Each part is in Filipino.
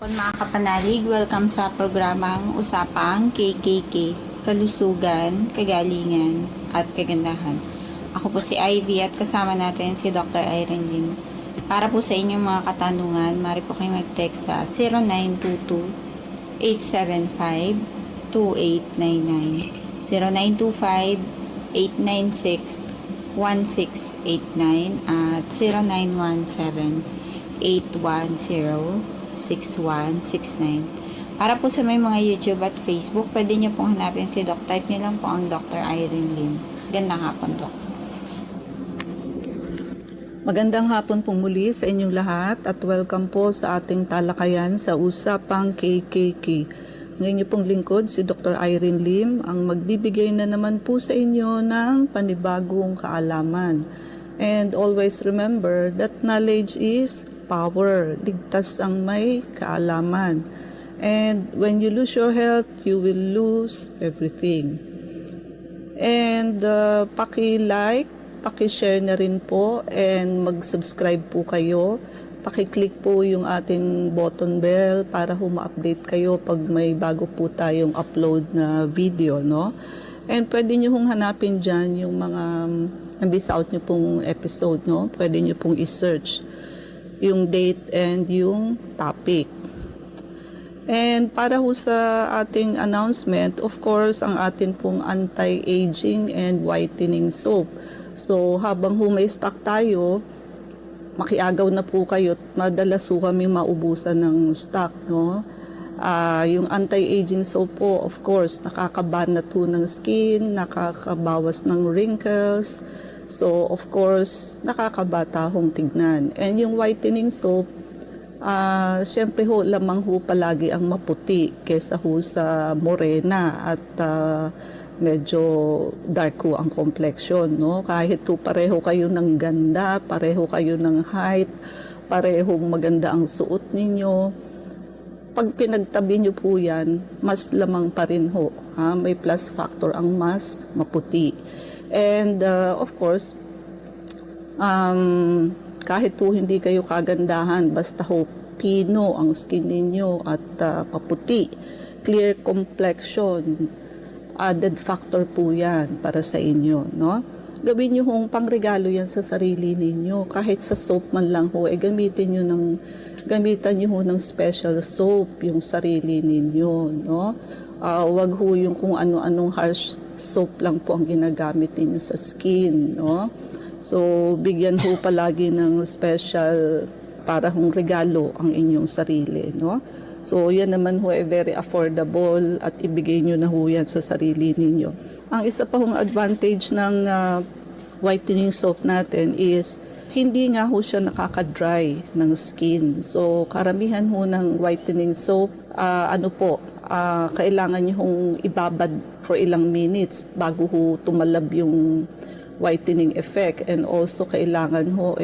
hapon mga kapanalig, welcome sa programang Usapang KKK, Kalusugan, Kagalingan at Kagandahan. Ako po si Ivy at kasama natin si Dr. Irene Lim. Para po sa inyong mga katanungan, maaari po kayong mag-text sa 0922-875-2899, 0925-896-1689 at 0917-810-6169. Para po sa may mga YouTube at Facebook, pwede nyo pong hanapin si Doc. Type nyo lang po ang Dr. Irene Lim. Gandang hapon, Doc. Magandang hapon po muli sa inyong lahat at welcome po sa ating talakayan sa Usapang KKK. Ngayon niyo pong lingkod si Dr. Irene Lim ang magbibigay na naman po sa inyo ng panibagong kaalaman. And always remember that knowledge is power. Ligtas ang may kaalaman. And when you lose your health, you will lose everything. And paki-like, paki-share na rin po and mag-subscribe po kayo. Paki-click po yung ating button bell para ma-update kayo pag may bago po tayong upload na video, no? And pwede nyo hong hanapin dyan yung mga nabis out nyo pong episode, no? Pwede nyo pong i-search yung date and yung topic. And para ho sa ating announcement, of course, ang atin pong anti-aging and whitening soap. So, habang may stock tayo, makiagaw na po kayo. Madalas ho kami maubusan ng stock, no? Yung anti-aging soap po, of course, nakakabanat ho ng skin, nakakabawas ng wrinkles. So, of course, nakakabata hong tignan. And yung whitening soap, syempre ho, lamang ho palagi ang maputi kesa ho sa morena at medyo dark ho ang complexion, no? Kahit ho pareho kayo ng ganda, pareho kayo ng height, parehong maganda ang suot ninyo, pag pinagtabi nyo po yan, mas lamang pa rin ho. May plus factor ang mas maputi. And of course, kahit po hindi kayo kagandahan, basta ho pino ang skin ninyo at paputi, clear complexion, added factor po yan para sa inyo, no? Gawin nyo hong pangregalo yan sa sarili ninyo. Kahit sa soap man lang ho, gamitan nyo ho ng special soap yung sarili ninyo, no? Wag ho yung kung ano-anong harsh soap lang po ang ginagamit ninyo sa skin, no? So, bigyan ho palagi ng special para hong regalo ang inyong sarili, no? So, yan naman ho very affordable at ibigay nyo na ho yan sa sarili ninyo. Ang isa pa hong advantage ng whitening soap natin is hindi nga ho siya nakaka-dry ng skin. So, karamihan ho ng whitening soap, kailangan nyo hong ibabad for ilang minutes bago ho tumalab yung whitening effect. And also, kailangan ho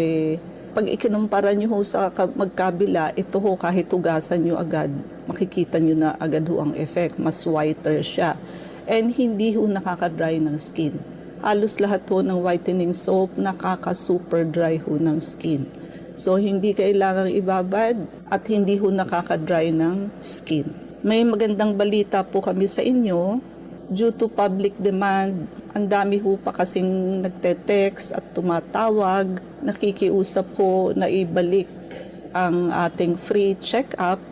pag ikinumpara nyo ho sa magkabila, ito ho kahit hugasan nyo agad, makikita nyo na agad ho ang effect. Mas whiter siya. And hindi ho nakaka-dry ng skin. Halos lahat ho ng whitening soap nakaka-super dry ho ng skin. So, hindi kailangang ibabad at hindi ho nakaka-dry ng skin. May magandang balita po kami sa inyo. Due to public demand, ang dami ho pa kasing nagte-text at tumatawag, nakikiusap ho na ibalik ang ating free check-up.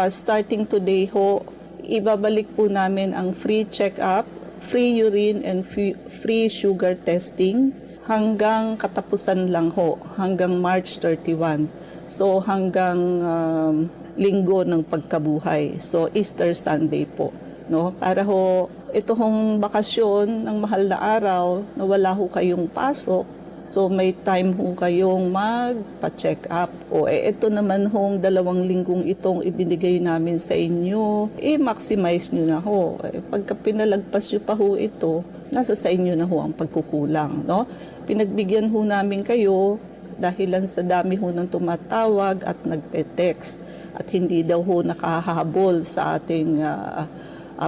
Starting today ho, ibabalik po namin ang free check-up, free urine and free sugar testing hanggang katapusan lang ho, hanggang March 31. So hanggang linggo ng pagkabuhay. So Easter Sunday po. No? Para ho, ito hong bakasyon ng mahal na araw na wala ho kayong pasok, so may time ho kayong magpa-check up. Ito naman hong 2 linggong itong ibinigay namin sa inyo, maximize nyo na ho. Pagka pinalagpas nyo pa ho ito, nasa sa inyo na ho ang pagkukulang. No? Pinagbigyan ho namin kayo dahilan sa dami ho ng tumatawag at nagte-text at hindi daw ho nakahabol sa ating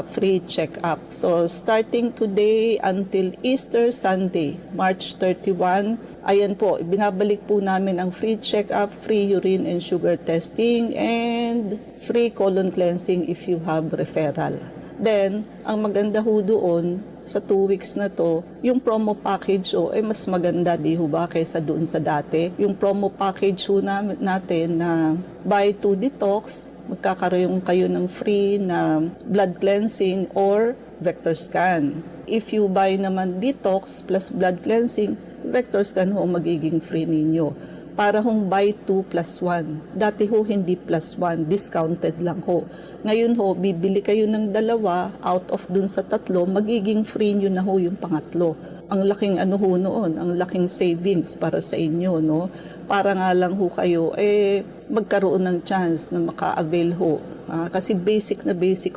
free check-up. So starting today until Easter Sunday, March 31, ayan po, binabalik po namin ang free check-up, free urine and sugar testing, and free colon cleansing if you have referral. Then, ang maganda ho doon, sa 2 weeks na to, yung promo package mas maganda di ho ba kaysa doon sa dati. Yung promo package natin na buy 2 detox, magkakaroon kayo ng free na blood cleansing or vector scan. If you buy naman detox plus blood cleansing, vector scan ho magiging free ninyo. Para hong buy 2 plus 1. Dati ho hindi plus 1, discounted lang ho. Ngayon ho, bibili kayo ng dalawa, out of dun sa 3, magiging free nyo na ho yung pangatlo. Ang laking noon, ang laking savings para sa inyo, no? Para nga lang ho kayo, magkaroon ng chance na maka-avail ho. Kasi basic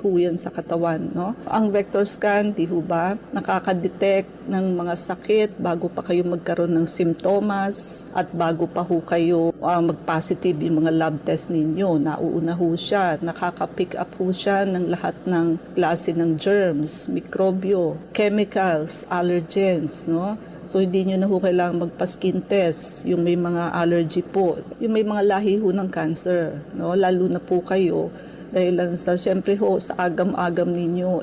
ho yan sa katawan, no? Ang vector scan, di ho ba, nakaka-detect ng mga sakit bago pa kayo magkaroon ng simptomas at bago pa ho kayo mag-positive yung mga lab test ninyo. Nauuna ho siya, nakaka-pick up ho siya ng lahat ng klase ng germs, mikrobyo, chemicals, allergens, no? So, hindi nyo na ho kailangang magpa-skin test, yung may mga allergy po, yung may mga lahi ho ng cancer, no? Lalo na po kayo, dahil siyempre ho, sa agam-agam ninyo,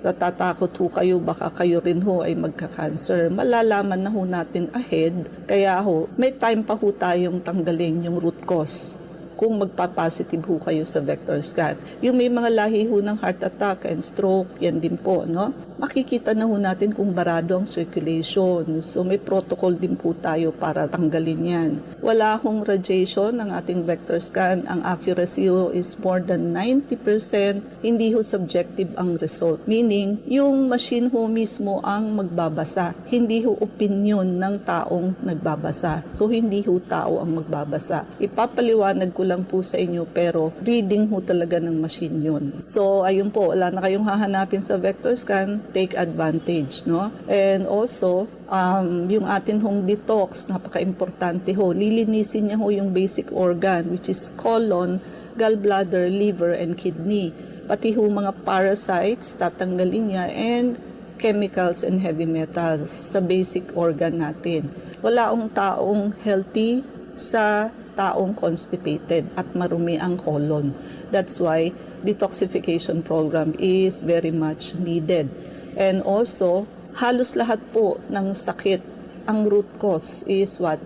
natatakot ho kayo, baka kayo rin ho ay magka-cancer. Malalaman na ho natin ahead, kaya ho, may time pa ho tayong tanggalin yung root cause kung magpa-positive ho kayo sa vector scan. Yung may mga lahi ho ng heart attack and stroke, yan din po, no? Makikita na ho natin kung barado ang circulation. So may protocol din po tayo para tanggalin yan. Wala hong radiation ng ating vector scan. Ang accuracy ho is more than 90%. Hindi ho subjective ang result. Meaning, yung machine ho mismo ang magbabasa. Hindi ho opinion ng taong nagbabasa. So hindi ho tao ang magbabasa. Ipapaliwanag ko lang po sa inyo pero reading ho talaga ng machine yun. So ayun po, wala na kayong hahanapin sa vector scan, take advantage, no? And also, yung atin hong detox, napaka-importante ho. Lilinisin niya ho yung basic organ, which is colon, gallbladder, liver, and kidney. Pati ho mga parasites, tatanggalin niya, and chemicals and heavy metals sa basic organ natin. Wala akong taong healthy sa taong constipated at marumi ang colon. That's why detoxification program is very much needed. And also, halos lahat po ng sakit, ang root cause is what?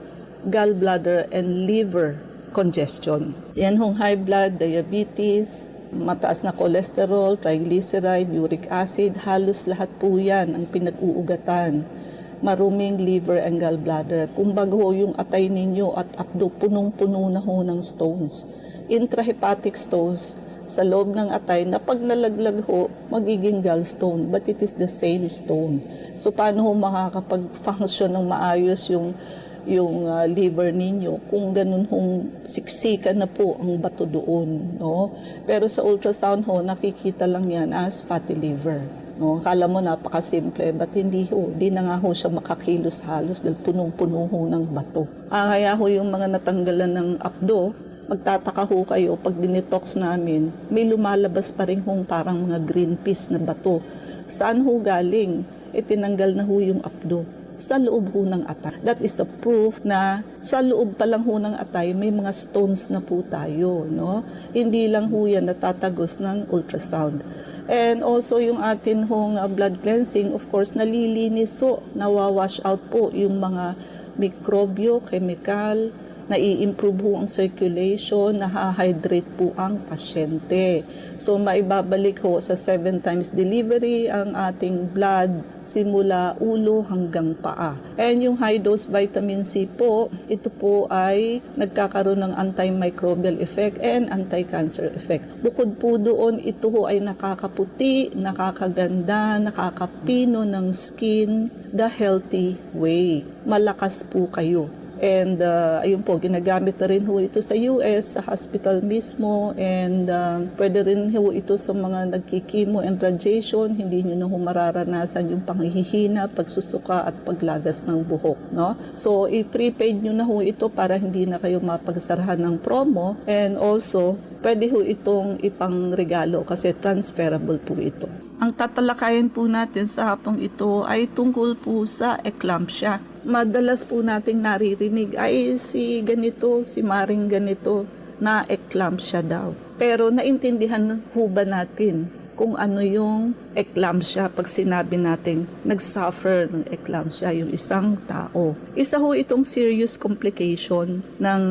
Gallbladder and liver congestion. Yan hong high blood, diabetes, mataas na cholesterol, triglyceride, uric acid, halos lahat po yan ang pinag-uugatan. Maruming liver and gallbladder. Kumbaga ho yung atay ninyo at abdo, punong-puno na ho ng stones. Intrahepatic stones, sa loob ng atay na pag nalaglag ho, magiging gallstone, but it is the same stone. So paano ho makakapag-function ng maayos yung liver ninyo kung ganun hong siksikan na po ang bato doon, no? Pero sa ultrasound ho, nakikita lang yan as fatty liver. No, akala mo napakasimple, but hindi ho. Di na nga ho siya makakilos halos dahil punong-puno ho ng bato. Kaya ho yung mga natanggalan ng abdo, magtataka ho kayo, pag dinetox namin, may lumalabas pa rin hong parang mga green piece na bato. Saan ho galing? Tinanggal na ho yung abdo. Sa loob ho ng atay. That is a proof na sa loob pa lang ho ng atay, may mga stones na po tayo. No? Hindi lang ho yan natatagos ng ultrasound. And also yung atin hong blood cleansing, of course, nalilinis ho, nawawash out po yung mga mikrobyo, chemical, nai-improve ho ang circulation, nahahydrate po ang pasyente. So maibabalik ho sa 7 times delivery ang ating blood simula ulo hanggang paa. And yung high dose vitamin C po, ito po ay nagkakaroon ng antimicrobial effect and anti-cancer effect. Bukod po doon, ito ho ay nakakaputi, nakakaganda, nakakapino ng skin the healthy way. Malakas po kayo. And ayun po, ginagamit na rin ho ito sa US, sa hospital mismo, and pwede rin ho ito sa mga nagkikimo and radiation, hindi nyo na ho mararanasan yung panghihina, pagsusuka at paglagas ng buhok. No? So, i-prepaid nyo na ho ito para hindi na kayo mapagsarahan ng promo, and also, pwede ho itong ipangregalo kasi transferable po ito. Ang tatalakayin po natin sa hapong ito ay tungkol po sa eclampsia. Madalas po nating naririnig ay si ganito, si Maring ganito na eclampsia daw. Pero naintindihan ho ba natin kung ano yung eclampsia pag sinabi natin nag-suffer ng eclampsia yung isang tao? Isa ho itong serious complication ng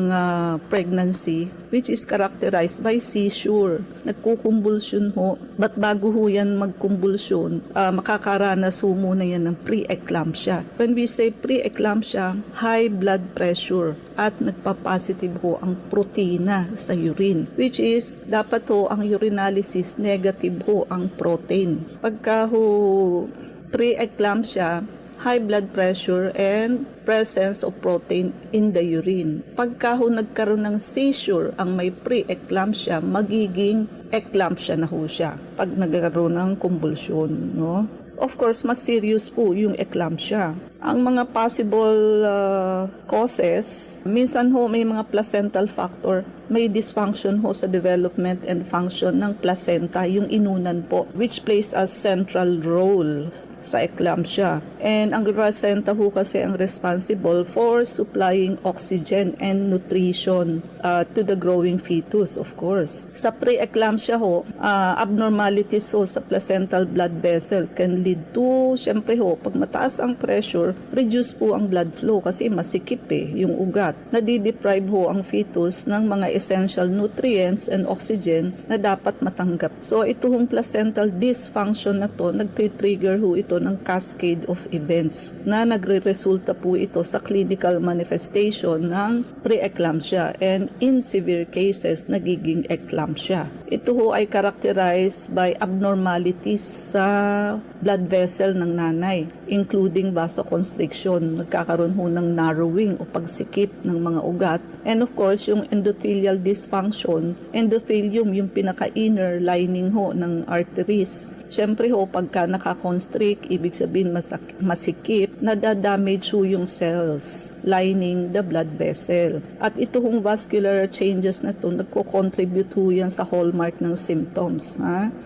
pregnancy which is characterized by seizure. Nagkukumbulsyon ho. But bago ho yan magkumbulsyon, makakaranas ho muna yan ng pre-eclampsia. When we say pre-eclampsia, high blood pressure at nagpa-positive ho ang protina sa urine, which is dapat ho ang urinalysis negative ho ang protein. Pagka ho pre-eclampsia, high blood pressure and presence of protein in the urine. Pagka ho nagkaroon ng seizure ang may pre-eclampsia, magiging eclampsia na ho siya pag nagkaroon ng convulsion, no? Of course, mas serious po yung eclampsia. Ang mga possible causes, minsan ho may mga placental factor, may dysfunction ho sa development and function ng placenta, yung inunan po, which plays a central role sa eclampsia. And ang placenta ho kasi ang responsible for supplying oxygen and nutrition to the growing fetus, of course. Sa pre-eclampsia ho, abnormalities ho sa placental blood vessel can lead to, syempre ho, pag mataas ang pressure, reduce po ang blood flow kasi masikip yung ugat. Nadideprive ho ang fetus ng mga essential nutrients and oxygen na dapat matanggap. So ito hong placental dysfunction na to, nagtitrigger ho ito ng cascade of events na nagre-resulta po ito sa clinical manifestation ng pre-eclampsia and in severe cases nagiging eclampsia. Ito ho ay characterized by abnormalities sa blood vessel ng nanay, including vasoconstriction, nagkakaroon ho ng narrowing o pagsikip ng mga ugat, and of course yung endothelial dysfunction, endothelium yung pinaka-inner lining ho ng arteries. Siyempre ho, pagka nakakonstrict, ibig sabihin masikip, nadadamage ho yung cells lining the blood vessel. At ito hong vascular changes na to, nagko-contribute ho yan sa hallmark ng symptoms.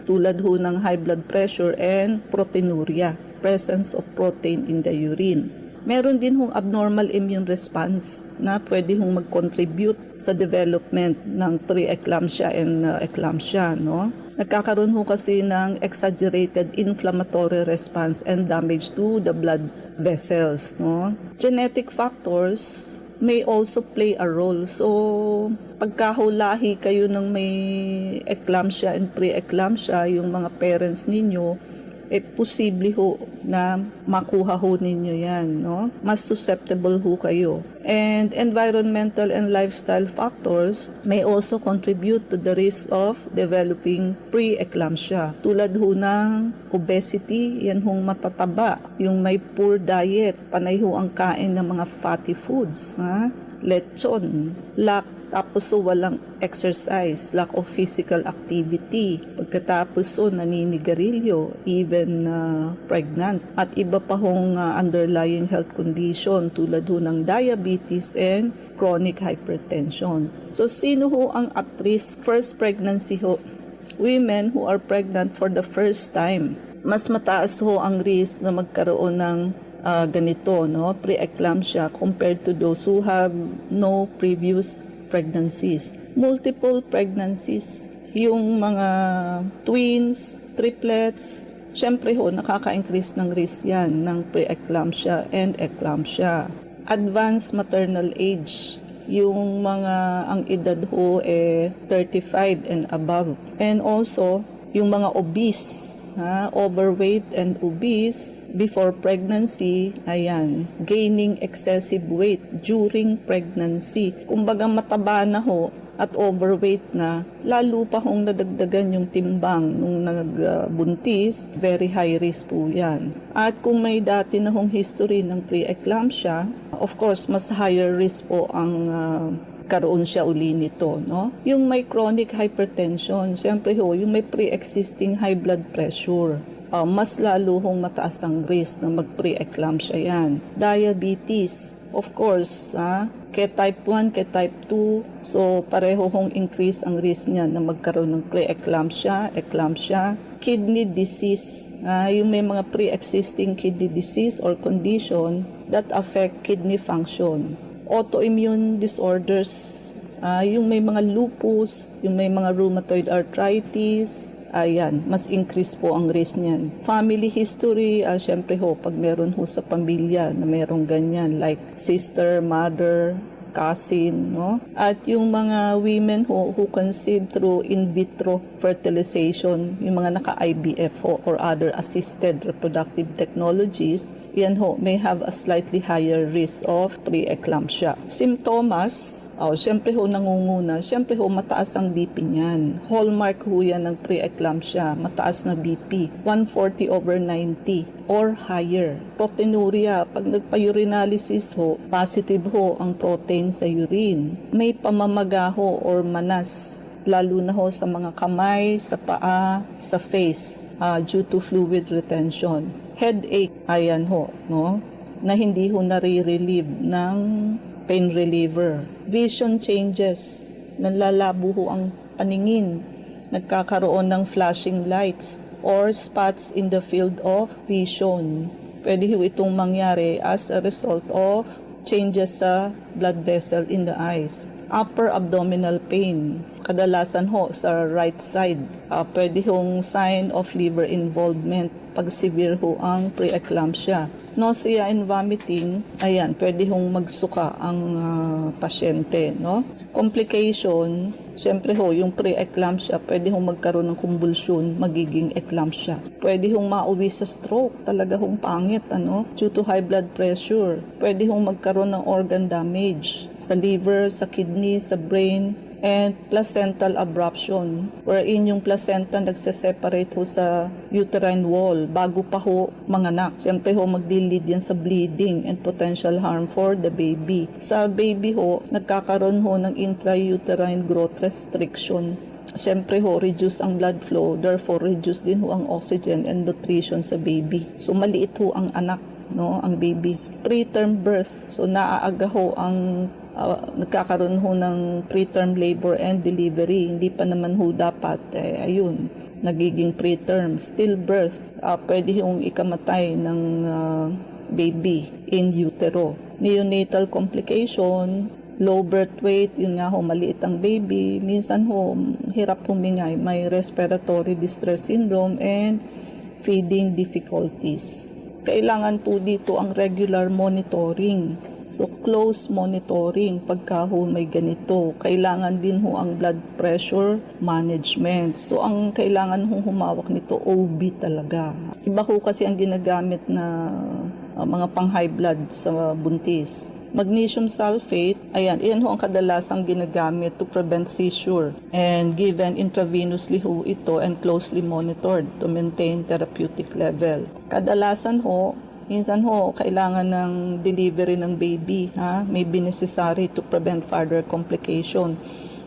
Tulad ho ng high blood pressure and proteinuria, presence of protein in the urine. Meron din hong abnormal immune response na pwede hong mag-contribute sa development ng pre-eclampsia and eclampsia, no? Nagkakaroon ho kasi ng exaggerated inflammatory response and damage to the blood vessels, no? Genetic factors may also play a role. So, pagkahulahi kayo ng may eclampsia and pre-eclampsia, yung mga parents ninyo, posible ho na makuha ho ninyo yan, no? Mas susceptible ho kayo. And environmental and lifestyle factors may also contribute to the risk of developing pre-eclampsia. Tulad ho ng obesity, yan hong matataba, yung may poor diet, panay ho ang kain ng mga fatty foods, lechon, tapos so walang exercise, lack of physical activity. Pagkatapos so naninigarilyo, even pregnant. At iba pa hong underlying health condition tulad ho ng diabetes and chronic hypertension. So sino ho ang at risk? First pregnancy ho, women who are pregnant for the first time. Mas mataas ho ang risk na magkaroon ng ganito, no? Pre-eclampsia compared to those who have no previous pregnancies. Multiple pregnancies, yung mga twins, triplets, syempre ho, nakaka-increase ng risk yan ng pre-eclampsia and eclampsia. Advanced maternal age, yung mga ang edad ho 35 and above. And also, yung mga obese, overweight and obese before pregnancy, ayan, gaining excessive weight during pregnancy. Kumbaga mataba na ho, at overweight na, lalo pa hong nadagdagan yung timbang nung nagbuntis, very high risk po yan. At kung may dati na hong history ng preeclampsia, of course, mas higher risk po ang karoon siya uli nito, no? Yung may chronic hypertension, siyempre ho, yung may pre-existing high blood pressure, mas lalo hong mataas ang risk na mag-preeclampsia yan. Diabetes, of course, kay type 1, kay type 2, so pareho hong increase ang risk niya na magkaroon ng preeclampsia, eclampsia. Kidney disease, yung may mga pre-existing kidney disease or condition that affect kidney function. Autoimmune disorders, yung may mga lupus, yung may mga rheumatoid arthritis, ayan, mas increase po ang risk niyan. Family history, syempre ho, pag meron ho sa pamilya na merong ganyan, like sister, mother, cousin, no? At yung mga women who conceive through in vitro fertilization, yung mga naka-IVF ho, or other assisted reproductive technologies, yan ho, may have a slightly higher risk of preeclampsia. Symptoms, syempre ho nangunguna, syempre ho mataas ang BP niyan. Hallmark ho yan ng preeclampsia, mataas na BP, 140/90 or higher. Proteinuria, pag nagpa-urinalysis ho, positive ho ang protein sa urine. May pamamaga ho or manas, lalo na ho sa mga kamay, sa paa, sa face, due to fluid retention. Headache, ayan ho, no? Na hindi ho nare-relieve ng pain reliever. Vision changes, nalalabo ho ang paningin, nagkakaroon ng flashing lights or spots in the field of vision. Pwede ho itong mangyari as a result of changes sa blood vessel in the eyes. Upper abdominal pain, kadalasan ho sa right side. Pwede hong sign of liver involvement pag severe ho ang preeclampsia. Nausea and vomiting, ayan, pwede hong magsuka ang pasyente, no? Complication, siyempre ho, yung preeclampsia, pwede hong magkaroon ng convulsion, magiging eclampsia. Pwede hong mauwi sa stroke, talaga hong pangit, due to high blood pressure. Pwede hong magkaroon ng organ damage sa liver, sa kidney, sa brain, and placental abruption, wherein yung placenta nagse-separate ho sa uterine wall bago pa ho manganak. Siyempre ho, magdi-lead yan sa bleeding and potential harm for the baby. Sa baby ho, nagkakaroon ho ng intrauterine growth restriction. Siyempre ho, reduce ang blood flow, therefore reduce din ho ang oxygen and nutrition sa baby. So maliit ho ang anak, no, ang baby. Preterm birth, so naaaga ho ang nagkakaroon ho ng preterm labor and delivery. Hindi pa naman ho dapat, ayun, nagiging preterm. Stillbirth, pwede hong ikamatay ng baby in utero. Neonatal complication, low birth weight, yun nga ho, maliit ang baby. Minsan ho, hirap humingay, may respiratory distress syndrome and feeding difficulties. Kailangan po dito ang regular monitoring. So, close monitoring pagka ho may ganito. Kailangan din ho ang blood pressure management. So, ang kailangan ho humawak nito, OB talaga. Iba ho kasi ang ginagamit na mga pang-high blood sa buntis. Magnesium sulfate, ayan, iyan ho ang kadalasang ginagamit to prevent seizure. And given intravenously ho ito and closely monitored to maintain therapeutic level. Kadalasan ho, minsan ho, kailangan ng delivery ng baby, may be necessary to prevent further complication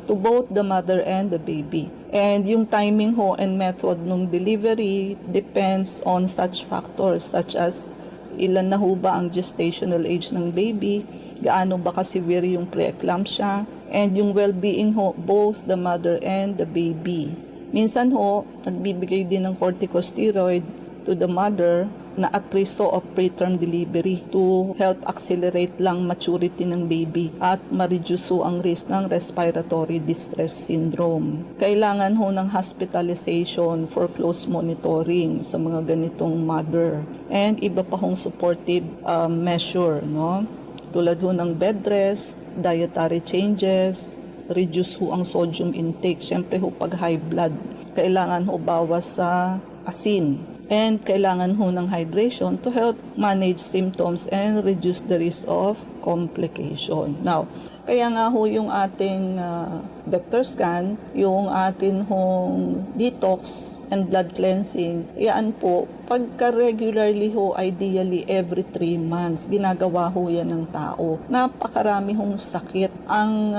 to both the mother and the baby. And yung timing ho and method ng delivery depends on such factors such as ilan na ho ba ang gestational age ng baby, gaano ba ka-severe yung preeclampsia, and yung well-being ho, both the mother and the baby. Minsan ho, nagbibigay din ng corticosteroid to the mother na at risk of preterm delivery to help accelerate lang maturity ng baby at ma-reduce ho ang risk ng respiratory distress syndrome. Kailangan ho ng hospitalization for close monitoring sa mga ganitong mother and iba pa hong supportive measure, no? Tulad ho ng bed rest, dietary changes, reduce ho ang sodium intake. Siyempre ho pag high blood, kailangan ho bawas sa asin. And kailangan ho ng hydration to help manage symptoms and reduce the risk of complication. Now, kaya nga ho yung ating vector scan, yung atin hong detox and blood cleansing, yan po, pagka regularly ho, ideally every 3 months, ginagawa ho yan ng tao. Napakarami hong sakit ang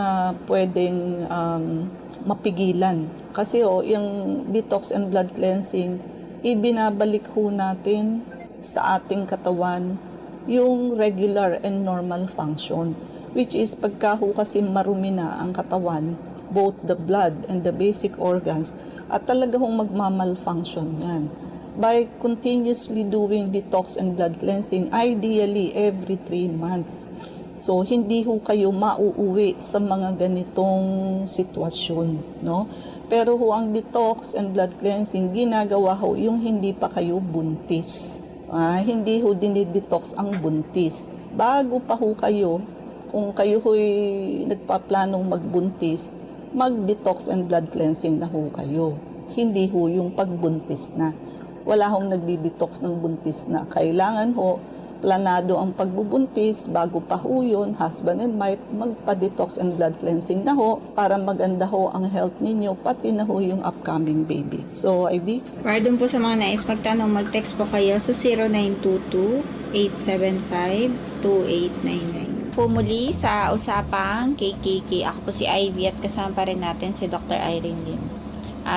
pwedeng mapigilan. Kasi yung detox and blood cleansing, ibinabalik ho natin sa ating katawan yung regular and normal function, which is pagka ho kasi marumi na ang katawan, both the blood and the basic organs, at talaga hong magmamalfunction yan. By continuously doing detox and blood cleansing, ideally every 3 months. So, hindi ho kayo mauuwi sa mga ganitong sitwasyon, no? Pero ho, ang detox and blood cleansing, ginagawa ho yung hindi pa kayo buntis. Hindi ho dinidetox ang buntis. Bago pa ho kayo, kung kayo ho'y nagpaplanong magbuntis, mag-detox and blood cleansing na ho kayo. Hindi ho yung pagbuntis na. Wala hong nagdi-detox ng buntis na. Kailangan ho, planado ang pagbubuntis, bago pa ho yun, husband and wife, magpa-detox and blood cleansing na ho, para maganda ho ang health ninyo, pati na ho yung upcoming baby. So, Ivy? Para dun po sa mga nais magtanong, mag-text po kayo sa 0922-875-2899. Po muli sa usapang KKK. Ako po si Ivy at kasama pa rin natin si Dr. Irene Lim.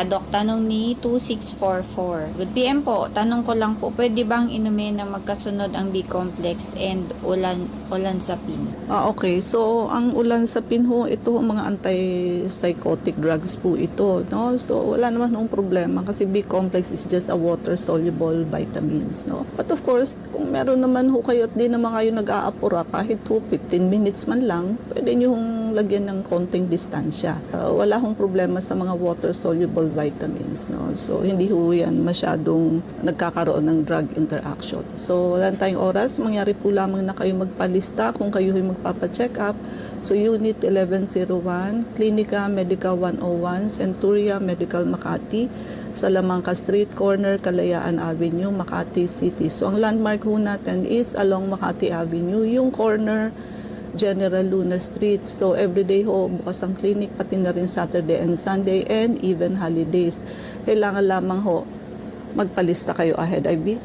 Doc, tanong ni 2644. Good PM po. Tanong ko lang po, pwede bang inumin na magkasunod ang B-complex and olanzapine? Okay. So, ang olanzapine ho, ito ang mga antipsychotic drugs po ito, no? So, wala naman nung problema kasi B-complex is just a water-soluble vitamins, no? But of course, kung meron naman ho kayo at di naman kayo nag-aapura, kahit 15 minutes man lang, pwede nyo hong lagyan ng konting distansya. Wala hong problema sa mga water-soluble vitamins, no? So, hindi ho yan masyadong nagkakaroon ng drug interaction. So, wala tayong oras. Mangyari po lamang na kayo magpalista kung kayo ay magpapacheck up. So, Unit 1101, Clinica Medica 101, Centuria Medical Makati, Salamanca Street, corner Kalayaan Avenue, Makati City. So, ang landmark ho natin is along Makati Avenue, yung corner General Luna Street. So, everyday ho, bukas ang clinic, pati na rin Saturday and Sunday, and even holidays. Kailangan lamang ho, magpalista kayo ahead, Ivy.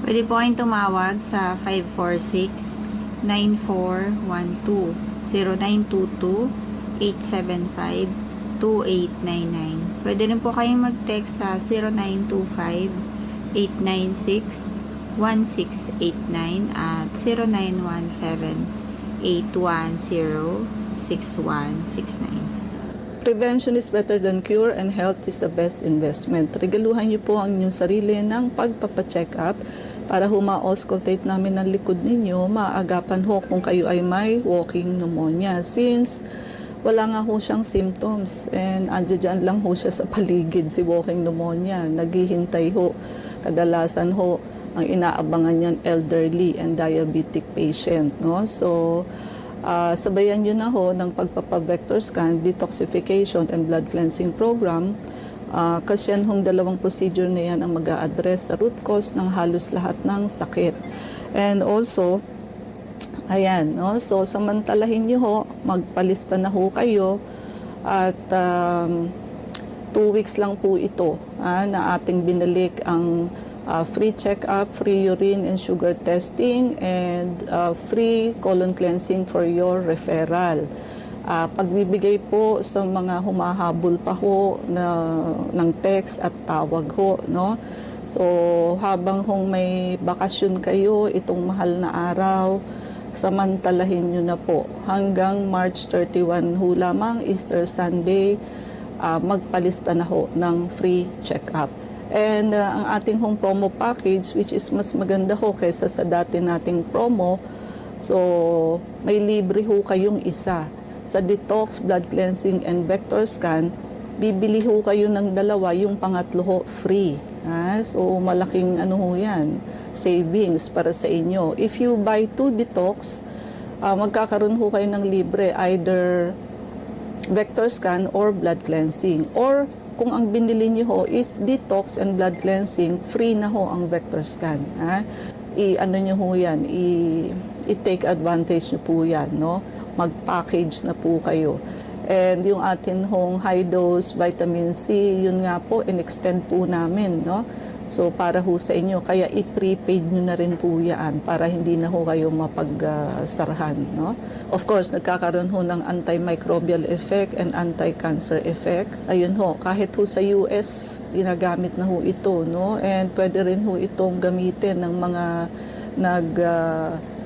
Pwede po kayong tumawag sa 546-9412, 0922-875-2899. Pwede rin po kayong mag-text sa 0925-896-1689 at 0917-810-6169. Prevention is better than cure and health is the best investment. Regaluhan niyo po ang inyong sarili ng pagpapacheck up para ma-auscultate namin ang likod ninyo, maagapan ho kung kayo ay may walking pneumonia. Since wala nga ho siyang symptoms and andyan lang ho siya sa paligid, si walking pneumonia. Naghihintay ho, kadalasan ho, ang inaabangan niyan elderly and diabetic patient, no? So, sabayan nyo na ho ng pagpapa-vector scan, detoxification and blood cleansing program. Kasi yan hong dalawang procedure na yan ang mag-a-address sa root cause ng halos lahat ng sakit. And also, ayan, no? So, samantalahin nyo ho, magpalista na ho kayo at 2 weeks lang po ito na ating binalik ang free check-up, free urine and sugar testing, and free colon cleansing for your referral. Pagbibigay po sa mga humahabol pa ho ng text at tawag ho, no? So, habang hong may bakasyon kayo, itong mahal na araw, samantalahin nyo na po. Hanggang March 31 ho lamang, Easter Sunday, magpalista na ho ng free check-up. And ang ating home promo package, which is mas maganda ho kaysa sa dati nating promo, so may libre ho kayong isa. Sa detox, blood cleansing, and vector scan, bibili ho kayo ng dalawa, yung pangatlo ho free. So malaking ano ho yan, savings para sa inyo. If you buy 2 detox, magkakaroon ho kayo ng libre, either vector scan or blood cleansing. Or kung ang binili niyo ho is detox and blood cleansing, free na ho ang vector scan. I-ano niyo ho yan, i-take advantage niyo po yan, no? Mag-package na po kayo. And yung atin hong high dose vitamin C, yun nga po, in-extend po namin, no? So, para ho sa inyo, kaya i-prepaid nyo na rin po yan para hindi na ho kayo mapagsarahan, no? Of course, nagkakaroon ho ng antimicrobial effect and anti-cancer effect. Ayun ho, kahit ho sa US, ginagamit na ho ito, no? And pwede rin ho itong gamitin ng mga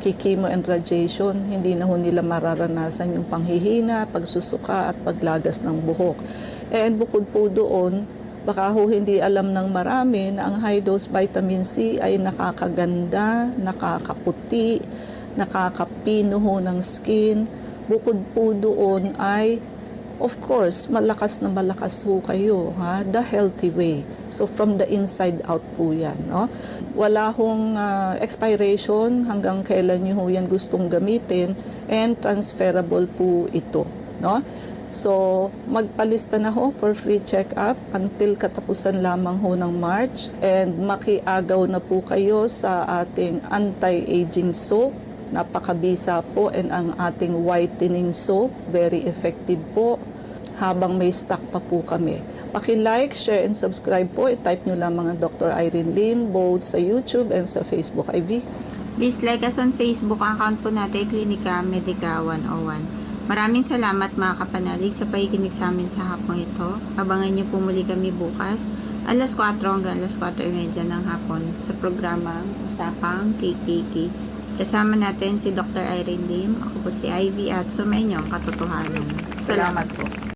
chemo and radiation, hindi na ho nila mararanasan yung panghihina, pagsusuka at paglagas ng buhok. And bukod po doon, baka ho hindi alam ng marami na ang high dose vitamin C ay nakakaganda, nakakaputi, nakakapino ho ng skin. Bukod po doon ay, of course, malakas na malakas ho kayo, ha? The healthy way. So from the inside out po yan, no? Wala hong expiration hanggang kailan nyo ho yan gustong gamitin, and transferable po ito, no? So, magpalista na ho for free check-up until katapusan lamang ho ng March, and makiagaw na po kayo sa ating anti-aging soap. Napakabisa po, and ang ating whitening soap, very effective po, habang may stock pa po kami. Paki-like, share, and subscribe po. I-type nyo lang mga Dr. Irene Lim, both sa YouTube and sa Facebook. Ivy? Please like us on Facebook account po natin, Klinika Medica 101. Maraming salamat mga kapanalig sa pakikinig sa amin sa hapong ito. Abangan niyo po muli kami bukas, alas 4 hanggang alas 4:30 ng hapon sa programang Usapang KKK. Kasama natin si Dr. Irene Lim, ako po si Ivy, at sumayin niyo ang katotohanan. Salamat po.